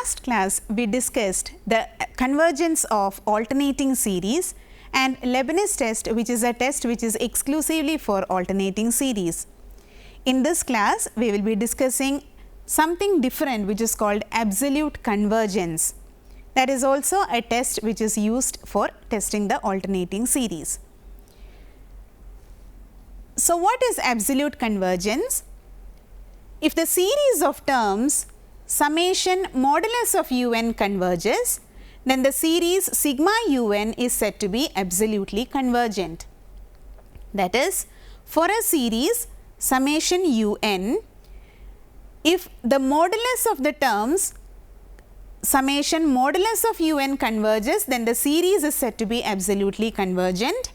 last class we discussed the convergence of alternating series and Leibniz test, which is a test which is exclusively for alternating series. In this class we will be discussing something different which is called absolute convergence. That is also a test which is used for testing the alternating series. So, what is absolute convergence? If the series of terms summation modulus of un converges, then the series sigma un is said to be absolutely convergent. That is, for a series summation un, if the modulus of the terms summation modulus of un converges, then the series is said to be absolutely convergent,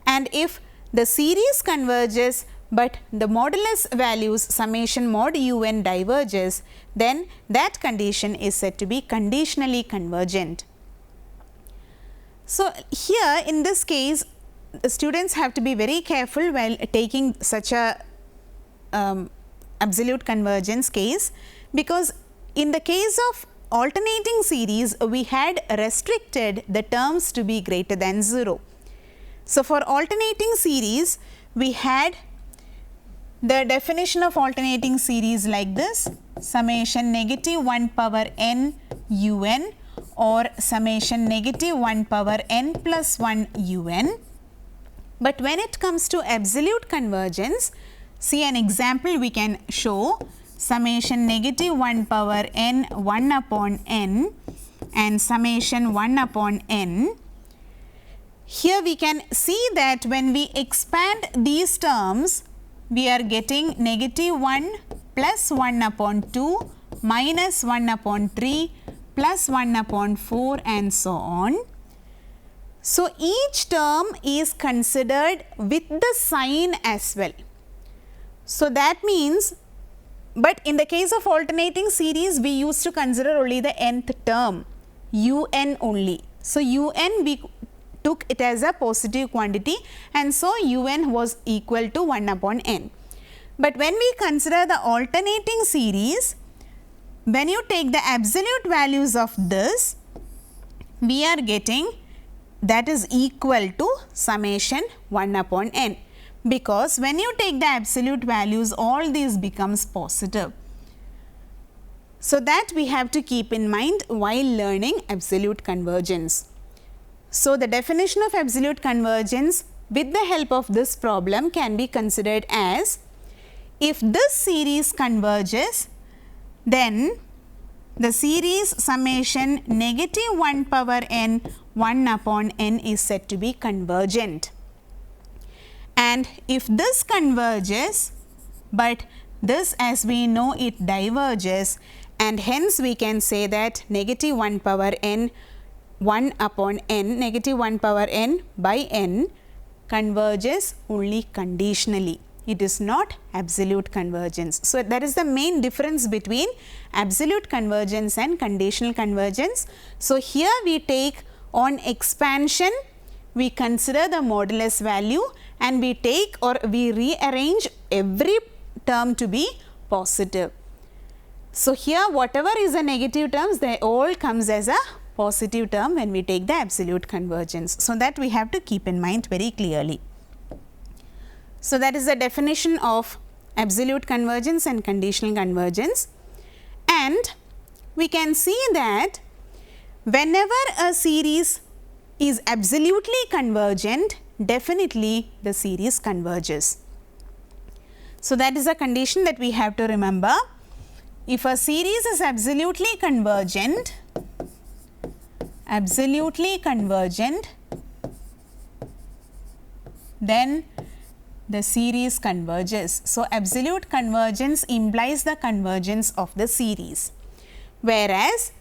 and if the series converges but the modulus values summation mod un diverges, then that condition is said to be conditionally convergent. So, here in this case the students have to be very careful while taking such a absolute convergence case, because in the case of alternating series we had restricted the terms to be greater than 0. So, for alternating series we had the definition of alternating series like this: summation negative 1 power n un or summation negative 1 power n plus 1 un. But when it comes to absolute convergence, see an example we can show: summation negative 1 power n 1 upon n and summation 1 upon n. Here we can see that when we expand these terms, we are getting negative 1 plus 1 upon 2 minus 1 upon 3 plus 1 upon 4 and so on. So, each term is considered with the sign as well. So, that means, but in the case of alternating series we used to consider only the nth term un only. So, un we took it as a positive quantity, and so un was equal to 1 upon n. But when we consider the alternating series, when you take the absolute values of this, we are getting that is equal to summation 1 upon n, because when you take the absolute values all these becomes positive. So, that we have to keep in mind while learning absolute convergence. So, the definition of absolute convergence with the help of this problem can be considered as: if this series converges, then the series summation negative 1 power n 1 upon n is said to be convergent. And if this converges, but this as we know it diverges, and hence we can say that negative 1 power n 1 upon n, negative 1 power n by n converges only conditionally. It is not absolute convergence. So, that is the main difference between absolute convergence and conditional convergence. So, here we take on expansion, we consider the modulus value and we take or we rearrange every term to be positive. So, here whatever is a negative terms, they all comes as a positive term when we take the absolute convergence. So, that we have to keep in mind very clearly. So, that is the definition of absolute convergence and conditional convergence, and we can see that whenever a series is absolutely convergent, definitely the series converges. So, that is a condition that we have to remember. If a series is absolutely convergent, then the series converges. So, absolute convergence implies the convergence of the series, whereas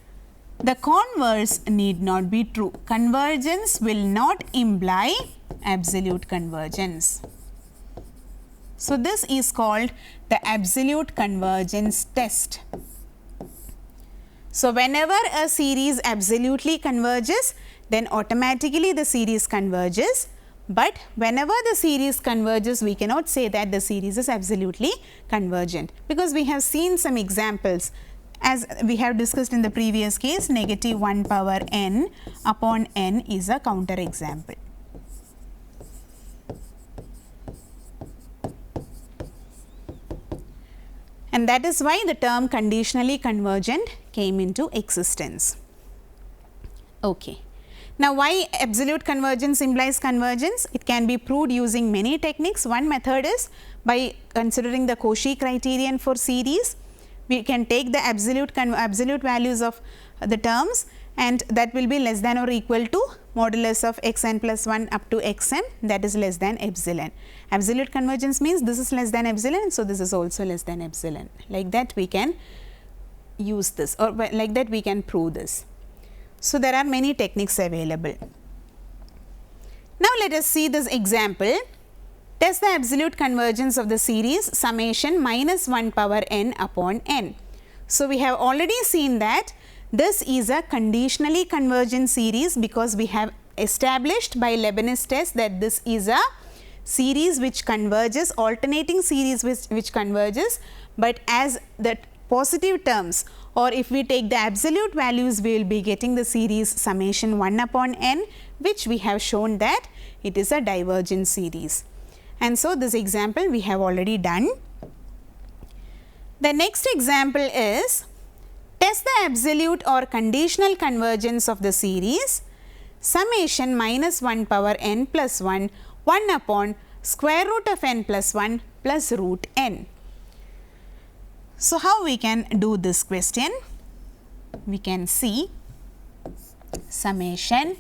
the converse need not be true. Convergence will not imply absolute convergence. So, this is called the absolute convergence test. So, whenever a series absolutely converges, then automatically the series converges, but whenever the series converges, we cannot say that the series is absolutely convergent, because we have seen some examples. as we have discussed in the previous case, negative 1 power n upon n is a counter example. And that is why the term conditionally convergent came into existence. Okay. Now, why absolute convergence implies convergence? It can be proved using many techniques. One method is by considering the Cauchy criterion for series. We can take the absolute values of the terms, and that will be less than or equal to modulus of xn plus 1 up to xm, that is less than epsilon. Absolute convergence means this is less than epsilon, so this is also less than epsilon. Like that we can use this, or like that we can prove this. So, there are many techniques available. Now, let us see this example. Test the absolute convergence of the series summation minus 1 power n upon n. So, we have already seen that this is a conditionally convergent series, because we have established by Leibniz test that this is a series which converges, alternating series which converges, but as the positive terms, or if we take the absolute values, we will be getting the series summation 1 upon n, which we have shown that it is a divergent series. And so, this example we have already done. The next example is test the absolute or conditional convergence of the series summation minus 1 power n plus 1 upon square root of n plus 1 plus root n. So, how we can do this question? We can see summation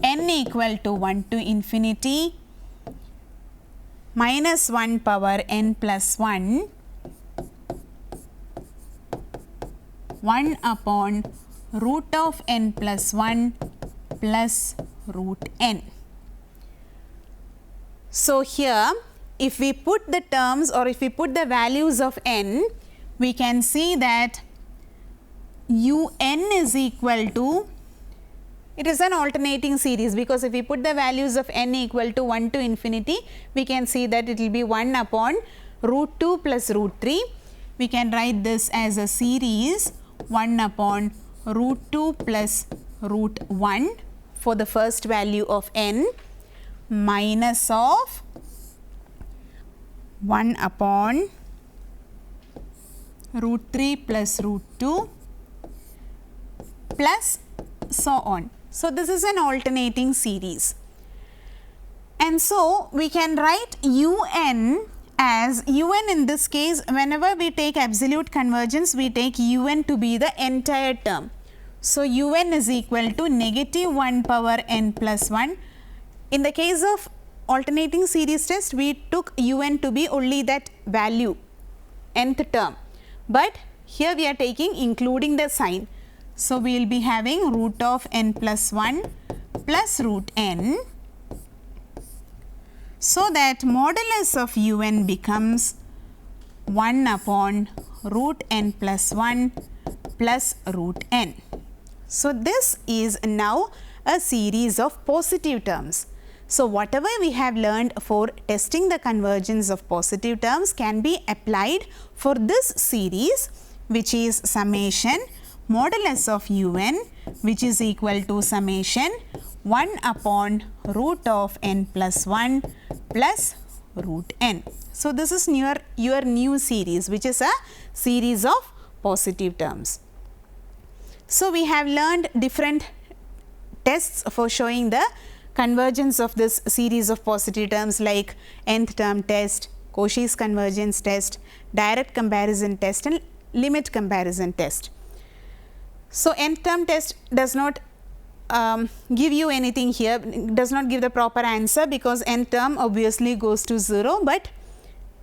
n equal to 1 to infinity minus 1 power n plus 1 upon root of n plus 1 plus root n. So, here if we put the terms, or if we put the values of n, we can see that un is equal to, it is an alternating series, because if we put the values of n equal to 1 to infinity, we can see that it will be 1 upon root 2 plus root 3. We can write this as a series 1 upon root 2 plus root 1 for the first value of n, minus of 1 upon root 3 plus root 2 plus so on. So, this is an alternating series, and so we can write un as un in this case, whenever we take absolute convergence, we take un to be the entire term. So, un is equal to negative 1 power n plus 1. In the case of alternating series test, we took un to be only that value, nth term, but here we are taking including the sign. So, we will be having root of n plus 1 plus root n, so that modulus of un becomes 1 upon root n plus 1 plus root n. So, this is now a series of positive terms. So, whatever we have learned for testing the convergence of positive terms can be applied for this series, which is summation modulus of un, which is equal to summation 1 upon root of n plus 1 plus root n. So, this is your new series, which is a series of positive terms. So, we have learned different tests for showing the convergence of this series of positive terms, like nth term test, Cauchy's convergence test, direct comparison test, and limit comparison test. So, nth term test does not give you anything here, does not give the proper answer, because nth term obviously goes to 0, but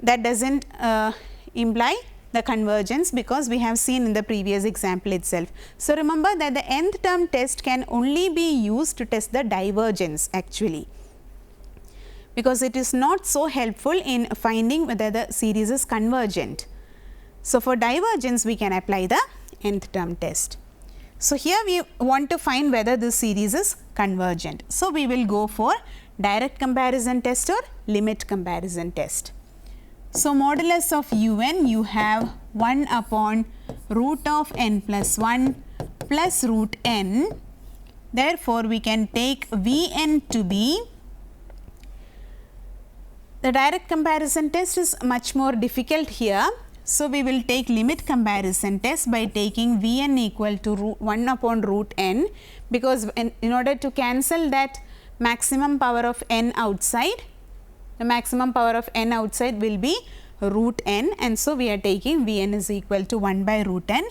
that does not imply the convergence, because we have seen in the previous example itself. So, remember that the nth term test can only be used to test the divergence actually, because it is not so helpful in finding whether the series is convergent. So, for divergence we can apply the nth term test. So, here we want to find whether this series is convergent. So, we will go for direct comparison test or limit comparison test. So, modulus of un you have 1 upon root of n plus 1 plus root n. Therefore, we can take Vn to be, the direct comparison test is much more difficult here. So, we will take limit comparison test by taking Vn equal to 1 upon root n, because in order to cancel that maximum power of n outside, the maximum power of n outside will be root n, and so we are taking Vn is equal to 1 by root n.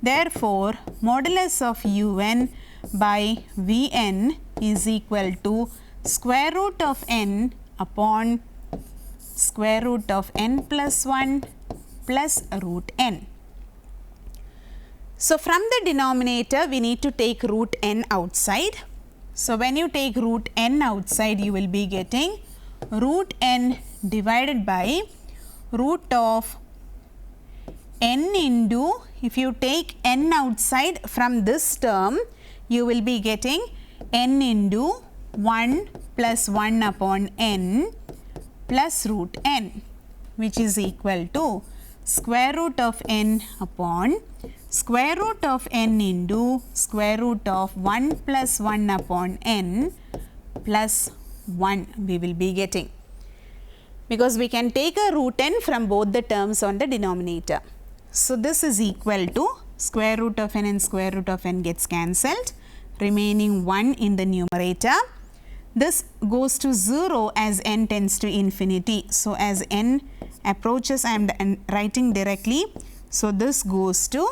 Therefore, modulus of un by Vn is equal to square root of n upon square root of n plus 1 plus root n. So, from the denominator we need to take root n outside. So, when you take root n outside, you will be getting root n divided by root of n into, if you take n outside from this term, you will be getting n into 1 plus 1 upon n plus root n, which is equal to square root of n upon square root of n into square root of 1 plus 1 upon n plus 1 we will be getting, because we can take a root n from both the terms on the denominator. So, this is equal to square root of n and square root of n gets cancelled, remaining 1 in the numerator. This goes to 0 as n tends to infinity. So, as n approaches, I am writing directly. So, this goes to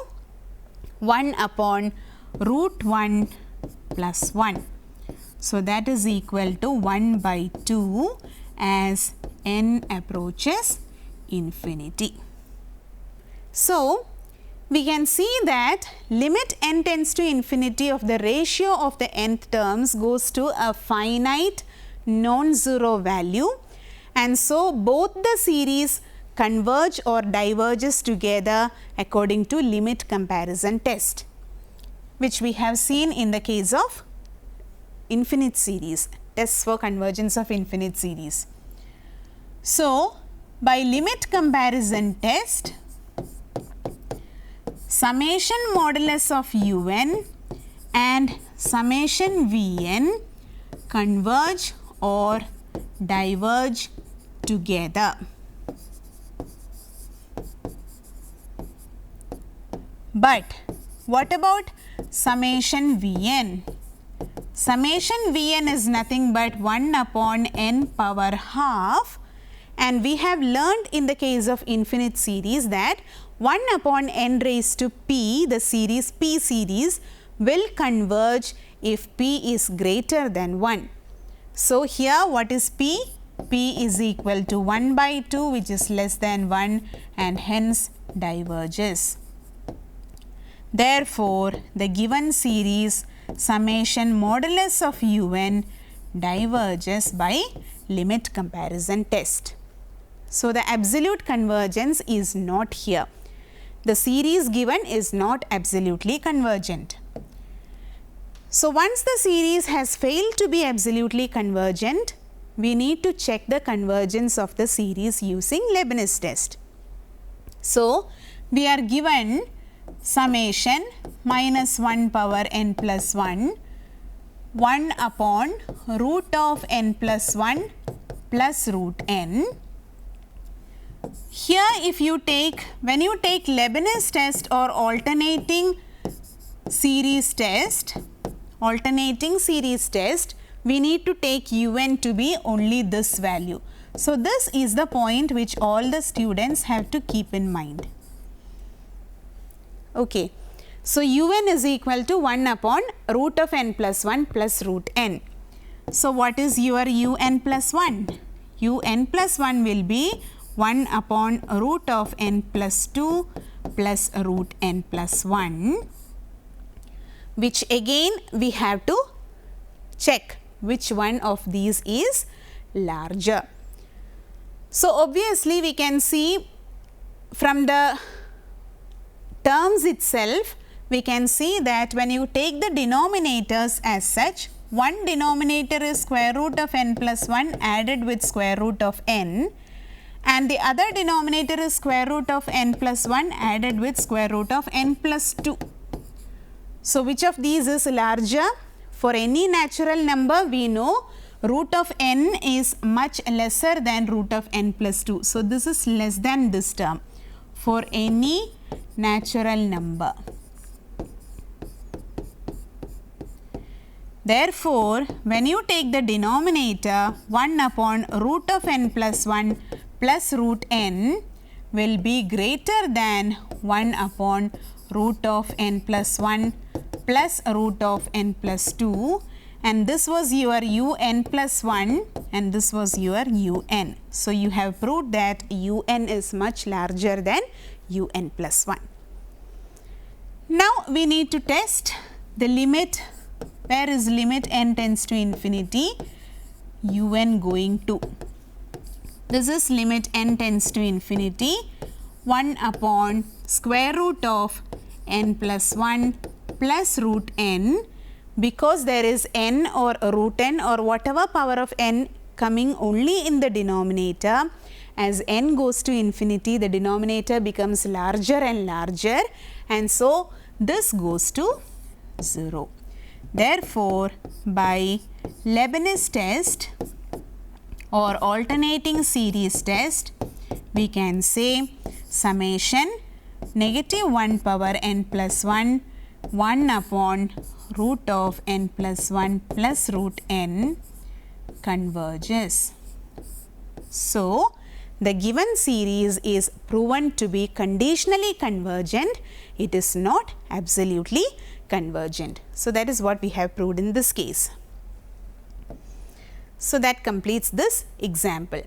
1 upon root 1 plus 1. So, that is equal to 1 by 2 as n approaches infinity. So, we can see that limit n tends to infinity of the ratio of the nth terms goes to a finite non-zero value, and so both the series converge or diverges together according to limit comparison test, which we have seen in the case of infinite series, tests for convergence of infinite series. So, by limit comparison test, summation modulus of un and summation Vn converge or diverge together. But what about summation Vn? Summation Vn is nothing but 1 upon n power half, and we have learned in the case of infinite series that 1 upon n raised to p, the series p series, will converge if p is greater than 1. So, here what is p? P is equal to 1 by 2, which is less than 1, and hence diverges. Therefore, the given series summation modulus of un diverges by limit comparison test. So, the absolute convergence is not here. The series given is not absolutely convergent. So, once the series has failed to be absolutely convergent, we need to check the convergence of the series using Leibniz test. So, we are given summation minus 1 power n plus 1, 1 upon root of n plus 1 plus root n. Here if you take, when you take Leibniz test or alternating series test, we need to take un to be only this value. So, this is the point which all the students have to keep in mind. Okay. So, un is equal to 1 upon root of n plus 1 plus root n. So, what is your un plus 1? Un plus 1 will be 1 upon root of n plus 2 plus root n plus 1, which again we have to check which one of these is larger. So, obviously, we can see from the terms itself, we can see that when you take the denominators as such, one denominator is square root of n plus 1 added with square root of n, and the other denominator is square root of n plus 1 added with square root of n plus 2. So, which of these is larger? For any natural number, we know root of n is much lesser than root of n plus 2. So, this is less than this term for any natural number. Therefore, when you take the denominator, 1 upon root of n plus 1 plus root n will be greater than 1 upon root of n plus 1 plus root of n plus 2, and this was your un plus 1 and this was your un. So, you have proved that un is much larger than un plus 1. Now, we need to test the limit. Where is limit n tends to infinity? Un going to. This is limit n tends to infinity 1 upon square root of n plus 1 plus root n, because there is n or root n or whatever power of n coming only in the denominator. As n goes to infinity, the denominator becomes larger and larger, and so this goes to 0. Therefore, by Leibniz test or alternating series test, we can say summation negative 1 power n plus 1 1 upon root of n plus 1 plus root n converges. So, the given series is proven to be conditionally convergent. It is not absolutely convergent. So, that is what we have proved in this case. So, that completes this example.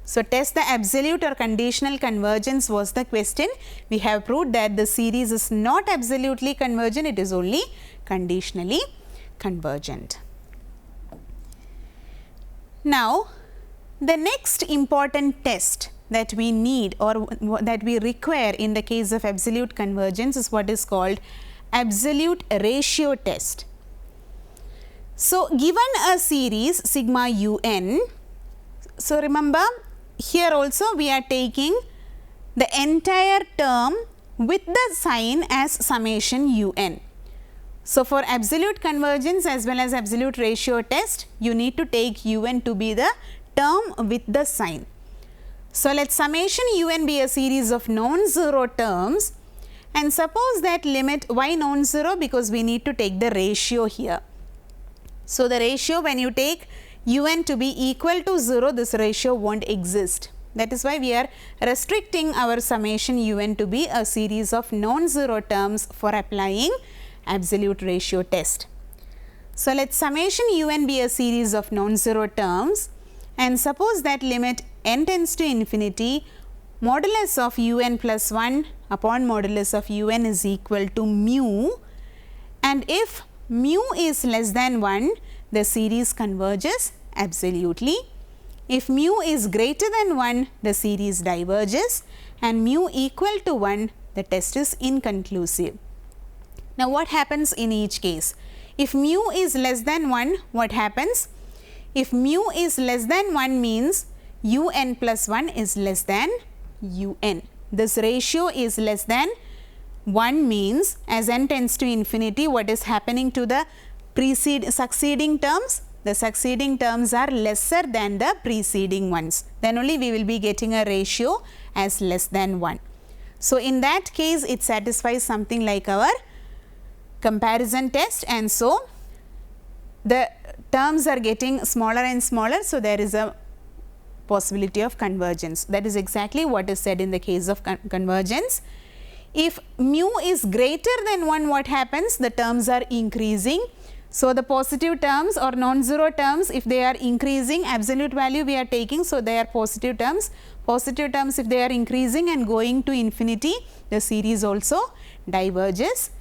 So, test the absolute or conditional convergence was the question. We have proved that the series is not absolutely convergent, it is only conditionally convergent. Now, the next important test that we need or that we require in the case of absolute convergence is what is called absolute ratio test. So, given a series sigma un, so remember here also we are taking the entire term with the sign as summation un. So, for absolute convergence as well as absolute ratio test, you need to take un to be the term with the sign. So, let summation un be a series of non-zero terms, and suppose that limit why non-zero, because we need to take the ratio here. So, the ratio when you take un to be equal to 0, this ratio won't exist. That is why we are restricting our summation un to be a series of non-zero terms for applying absolute ratio test. So, let summation un be a series of non-zero terms, and suppose that limit n tends to infinity, modulus of un plus 1 upon modulus of un is equal to mu, and if mu is less than 1, the series converges absolutely. If mu is greater than 1, the series diverges, and mu equal to 1, the test is inconclusive. Now, what happens in each case? If mu is less than 1, what happens? If mu is less than 1 means un plus 1 is less than un. This ratio is less than 1 means as n tends to infinity, what is happening to the succeeding terms? The succeeding terms are lesser than the preceding ones. Then only we will be getting a ratio as less than 1. So, in that case it satisfies something like our comparison test, and so the terms are getting smaller and smaller. So, there is a possibility of convergence. That is exactly what is said in the case of convergence. If mu is greater than 1, what happens? The terms are increasing. So, the positive terms or non-zero terms, if they are increasing, absolute value we are taking, so they are positive terms. Positive terms, if they are increasing and going to infinity, the series also diverges.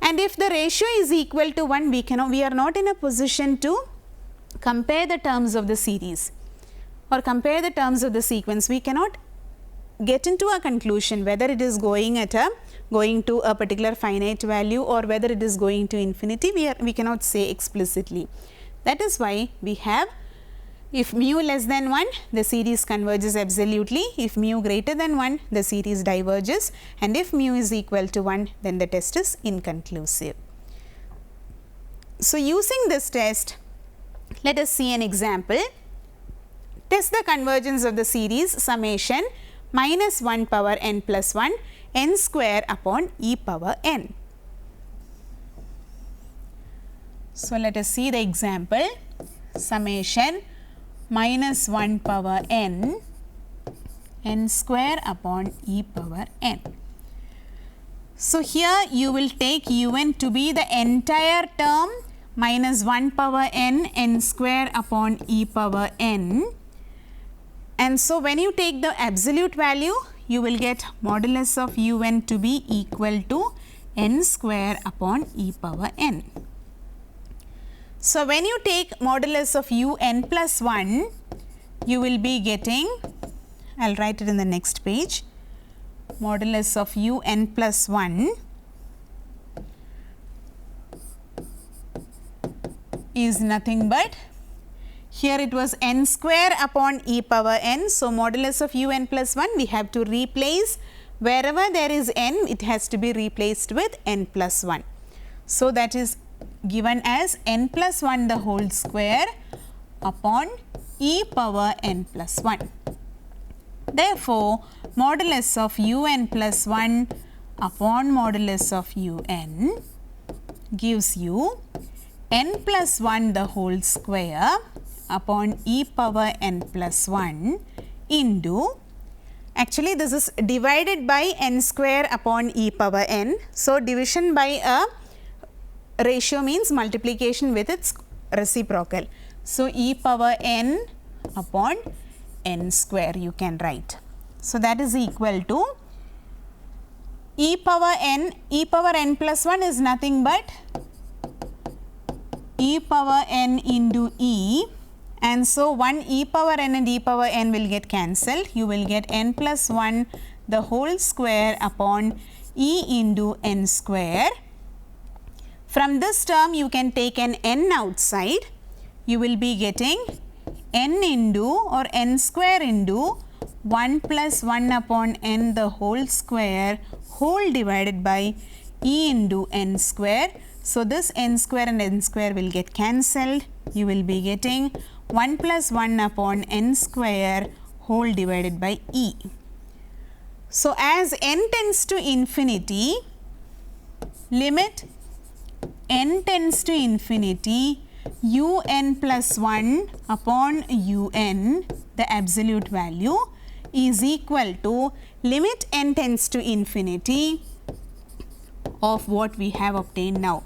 And if the ratio is equal to 1, we are not in a position to compare the terms of the series or compare the terms of the sequence. We cannot get into a conclusion whether it is going to a particular finite value or whether it is going to infinity. We cannot say explicitly. That is why we have If mu less than 1, the series converges absolutely. If mu greater than 1, the series diverges, and if mu is equal to 1, then the test is inconclusive. So, using this test, let us see an example. Test the convergence of the series summation minus 1 power n plus 1 n square upon e power n. So, let us see the example. Summation minus 1 power n square upon e power n. So, here you will take un to be the entire term minus 1 power n square upon e power n, and so when you take the absolute value, you will get modulus of un to be equal to n square upon e power n. So, when you take modulus of un plus 1, you will be getting, I will write it in the next page, modulus of un plus 1 is nothing but, here it was n square upon e power n. So, modulus of un plus 1 we have to replace, wherever there is n, it has to be replaced with n plus 1. So, that is given as n plus 1 the whole square upon e power n plus 1. Therefore, modulus of un plus 1 upon modulus of un gives you n plus 1 the whole square upon e power n plus 1 into, actually this is divided by n square upon e power n. So, division by a ratio means multiplication with its reciprocal. So, e power n upon n square you can write. So, that is equal to e power n plus 1 is nothing but e power n into e, and so 1 e power n and e power n will get cancelled. You will get n plus 1 the whole square upon e into n square. From this term you can take an n outside, you will be getting n into or n square into 1 plus 1 upon n the whole square whole divided by e into n square. So, this n square and n square will get cancelled, you will be getting 1 plus 1 upon n square whole divided by e. So, as n tends to infinity, limit n tends to infinity, un plus 1 upon un, the absolute value, is equal to limit n tends to infinity of what we have obtained now,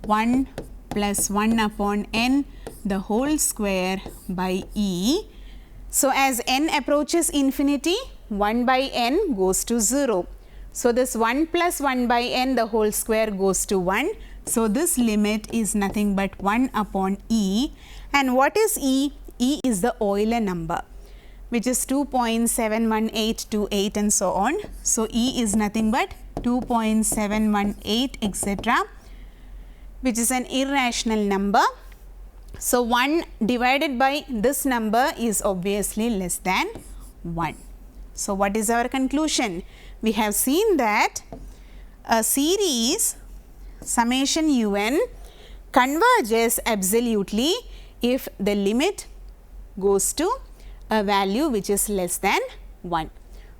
1 plus 1 upon n the whole square by e. So, as n approaches infinity, 1 by n goes to 0. So, this 1 plus 1 by n the whole square goes to 1. So, this limit is nothing but 1 upon e, and what is e? E is the Euler number, which is 2.71828 and so on. So, e is nothing but 2.718 etc., which is an irrational number. So, 1 divided by this number is obviously less than 1. So, what is our conclusion? We have seen that a series summation un converges absolutely if the limit goes to a value which is less than 1.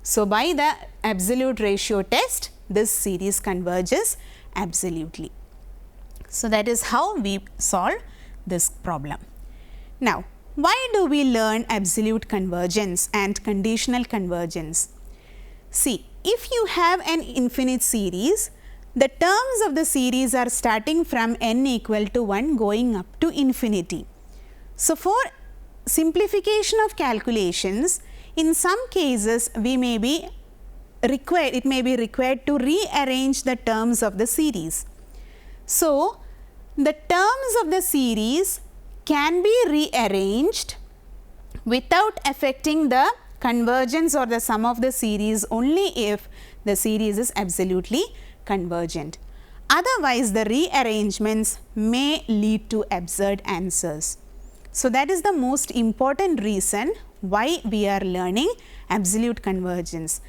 So, by the absolute ratio test, this series converges absolutely. So, that is how we solve this problem. Now, why do we learn absolute convergence and conditional convergence? See, if you have an infinite series, the terms of the series are starting from n equal to 1 going up to infinity. So, for simplification of calculations, in some cases we may be required, it may be required to rearrange the terms of the series. So, the terms of the series can be rearranged without affecting the convergence or the sum of the series only if the series is absolutely convergent. Otherwise, the rearrangements may lead to absurd answers. So that is the most important reason why we are learning absolute convergence.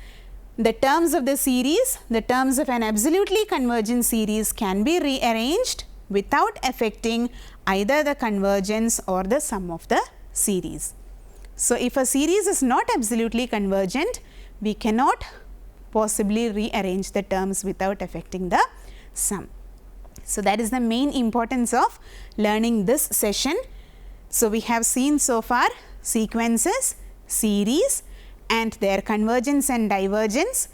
The terms of the series, the terms of an absolutely convergent series can be rearranged without affecting either the convergence or the sum of the series. So if a series is not absolutely convergent, we cannot possibly rearrange the terms without affecting the sum. So that is the main importance of learning this session. So we have seen so far sequences, series, and their convergence and divergence,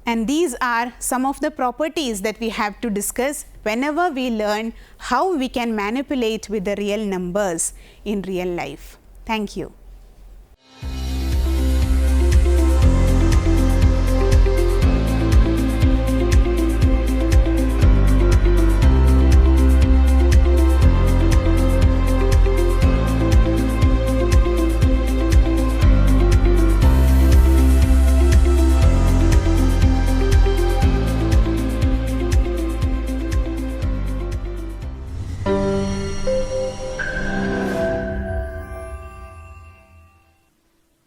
and these are some of the properties that we have to discuss whenever we learn how we can manipulate with the real numbers in real life. Thank you.